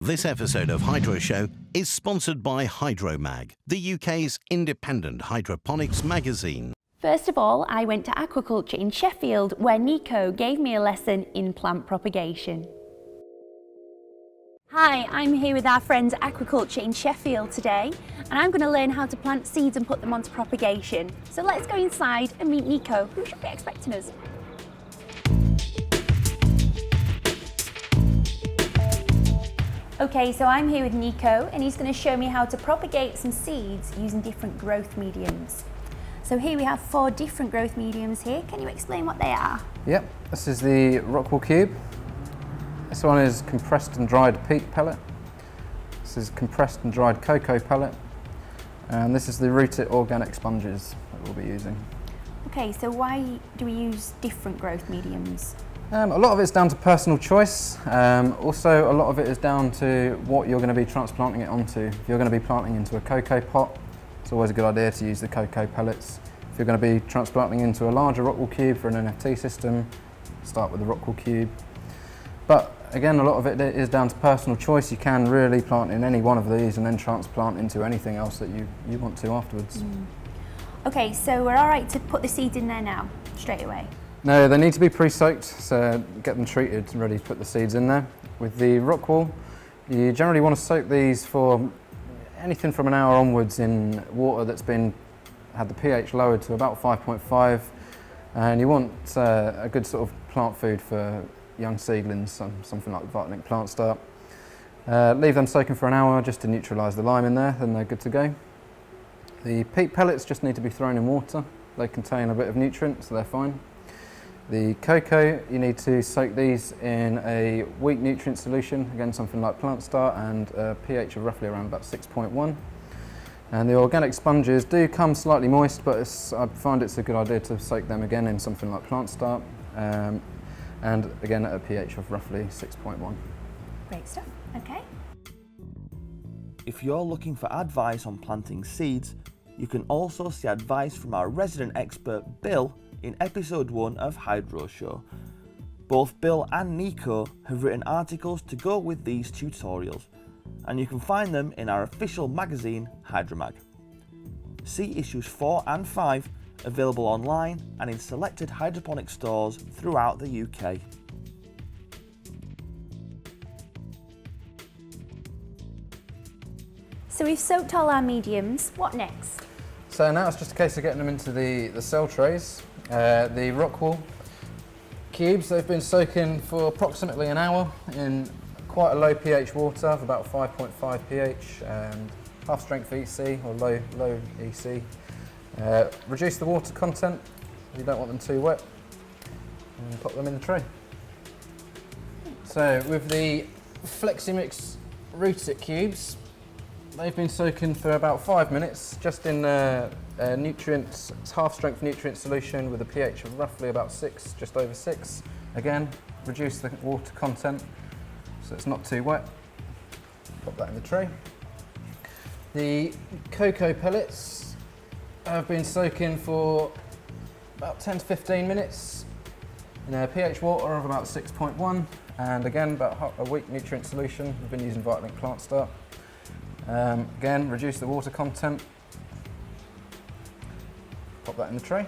This episode of Hydroshow is sponsored by Hydromag, the UK's independent hydroponics magazine. First of all, I went to Aquaculture in Sheffield, where Nico gave me a lesson in plant propagation. Hi, I'm here with our friends at Aquaculture in Sheffield today, and I'm going to learn how to plant seeds and put them onto propagation. So let's go inside and meet Nico, who should be expecting us. Okay, so I'm here with Nico, and he's going to show me how to propagate some seeds using different growth mediums. So here we have 4 different growth mediums here. Can you explain what they are? Yep, this is the Rockwool Cube. This one is compressed and dried peat pellet. This is compressed and dried cocoa pellet. And this is the rooted organic sponges that we'll be using. Okay, so why do we use different growth mediums? A lot of it's down to personal choice. Also, a lot of it is down to what you're going to be transplanting it onto. If you're going to be planting into a cocoa pot, it's always a good idea to use the cocoa pellets. If you're going to be transplanting into a larger Rockwool Cube for an NFT system, start with the Rockwool Cube. But again, a lot of it is down to personal choice. You can really plant in any one of these and then transplant into anything else that you want to afterwards. Okay, so we're all right to put the seeds in there now, straight away? No, they need to be pre-soaked, so get them treated and ready to put the seeds in there. With the Rockwool, you generally want to soak these for anything from an hour onwards in water that's had the pH lowered to about 5.5, and you want a good sort of plant food for young seedlings, something like Vitalink Plant Start. Leave them soaking for an hour just to neutralise the lime in there, then they're good to go. The peat pellets just need to be thrown in water. They contain a bit of nutrient, so they're fine. The cocoa, you need to soak these in a weak nutrient solution, again something like Plant Start, and a pH of roughly around about 6.1. And the organic sponges do come slightly moist, but I find it's a good idea to soak them again in something like Plant Start, and again at a pH of roughly 6.1. Great stuff, okay. If you're looking for advice on planting seeds, you can also see advice from our resident expert Bill in episode 1 of Hydroshow. Both Bill and Nico have written articles to go with these tutorials, and you can find them in our official magazine, Hydromag. See issues 4 and 5 available online and in selected hydroponic stores throughout the UK. So we've soaked all our mediums, what next? So now it's just a case of getting them into the cell trays. The Rockwool Cubes, they've been soaking for approximately an hour in quite a low pH water of about 5.5 pH and half strength EC or low EC. Reduce the water content, you don't want them too wet, and pop them in the tray. So with the Fleximix Rooted Cubes, they've been soaking for about 5 minutes, just in nutrients, it's half strength nutrient solution with a pH of roughly about 6, just over 6. Again, reduce the water content so it's not too wet. Pop that in the tray. The cocoa pellets have been soaking for about 10 to 15 minutes in a pH water of about 6.1, and again about a weak nutrient solution. We've been using Vitalink Plant Start. Again, reduce the water content. Pop that in the tray.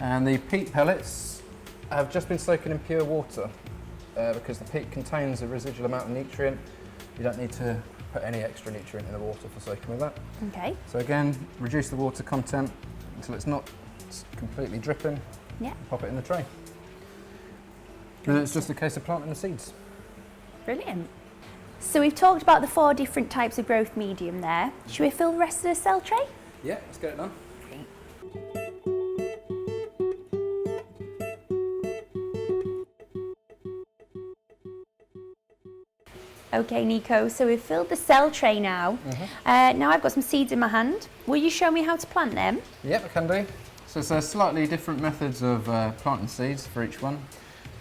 And the peat pellets have just been soaking in pure water because the peat contains a residual amount of nutrient. You don't need to put any extra nutrient in the water for soaking with that. Okay. So again, reduce the water content until it's not completely dripping. Yeah. Pop it in the tray. Then it's just a case of planting the seeds. Brilliant. So we've talked about the 4 different types of growth medium there. Should we fill the rest of the cell tray? Yeah, let's get it done. Okay, Nico, so we've filled the cell tray now. Now I've got some seeds in my hand. Will you show me how to plant them? Yep, I can do. So there's slightly different methods of planting seeds for each one.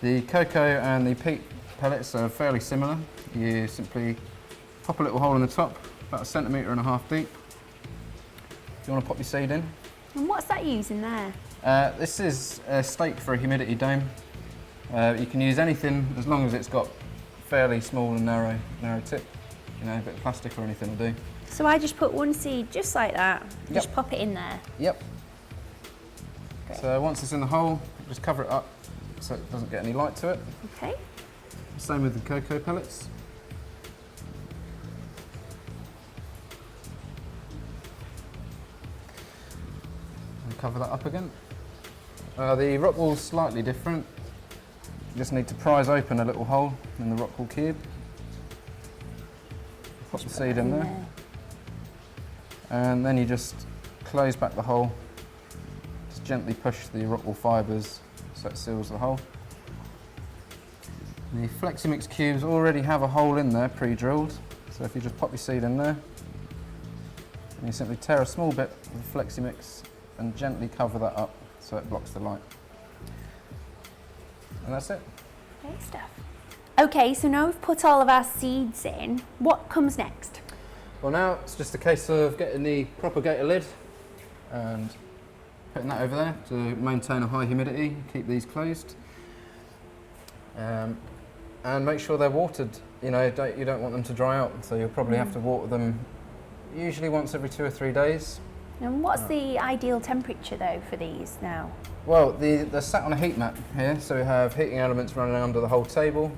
The cocoa and the peat pellets are fairly similar. You simply pop a little hole in the top, about 1.5 centimetres deep. If you want to pop your seed in. And what's that using there? This is a stake for a humidity dome. You can use anything as long as it's got fairly small and narrow tip. You know, a bit of plastic or anything will do. So I just put one seed just like that, just Yep. pop it in there. Yep. Great. So once it's in the hole, just cover it up so it doesn't get any light to it. Okay. Same with the cocoa pellets. And cover that up again. The Rockwool's slightly different. You just need to prise open a little hole in the Rockwool cube. Pop the seed in there. And then you just close back the hole. Just gently push the Rockwool fibres so it seals the hole. The Fleximix cubes already have a hole in there pre-drilled, so if you just pop your seed in there, and you simply tear a small bit of Fleximix and gently cover that up so it blocks the light. And that's it. Great stuff. Okay, so now we've put all of our seeds in, what comes next? Well, now it's just a case of getting the propagator lid and putting that over there to maintain a high humidity, keep these closed. And make sure they're watered. You know, you don't want them to dry out, so you'll probably have to water them usually once every 2 or 3 days. And what's the ideal temperature though for these now? Well, they're sat on a heat mat here, so we have heating elements running under the whole table.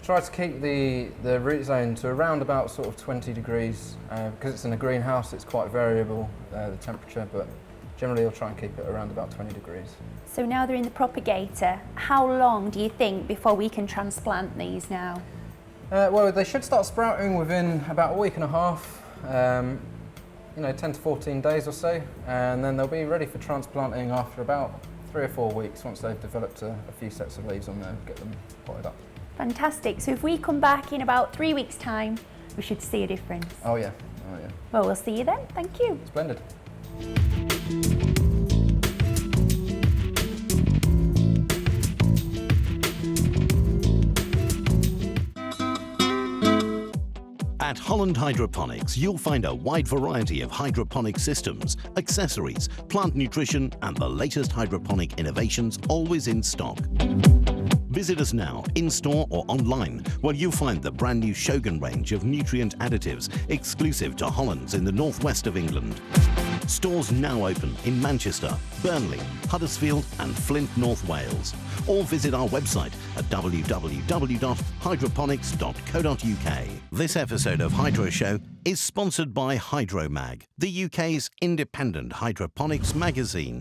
Try to keep the root zone to around about sort of 20 degrees. Because it's in a greenhouse, it's quite variable, the temperature, but generally you'll try and keep it around about 20 degrees. So now they're in the propagator, how long do you think before we can transplant these now? Well, they should start sprouting within about a week and a half, you know, 10 to 14 days or so, and then they'll be ready for transplanting after about 3 or 4 weeks once they've developed a few sets of leaves on there, get them potted up. Fantastic, so if we come back in about 3 weeks' time, we should see a difference. Oh yeah. Well, we'll see you then, thank you. Splendid. At Holland Hydroponics, you'll find a wide variety of hydroponic systems, accessories, plant nutrition, and the latest hydroponic innovations always in stock. Visit us now, in-store or online, where you'll find the brand new Shogun range of nutrient additives exclusive to Hollands in the northwest of England. Stores now open in Manchester, Burnley, Huddersfield and Flint, North Wales. Or visit our website at www.hydroponics.co.uk. This episode of Hydro Show is sponsored by Hydromag, the UK's independent hydroponics magazine.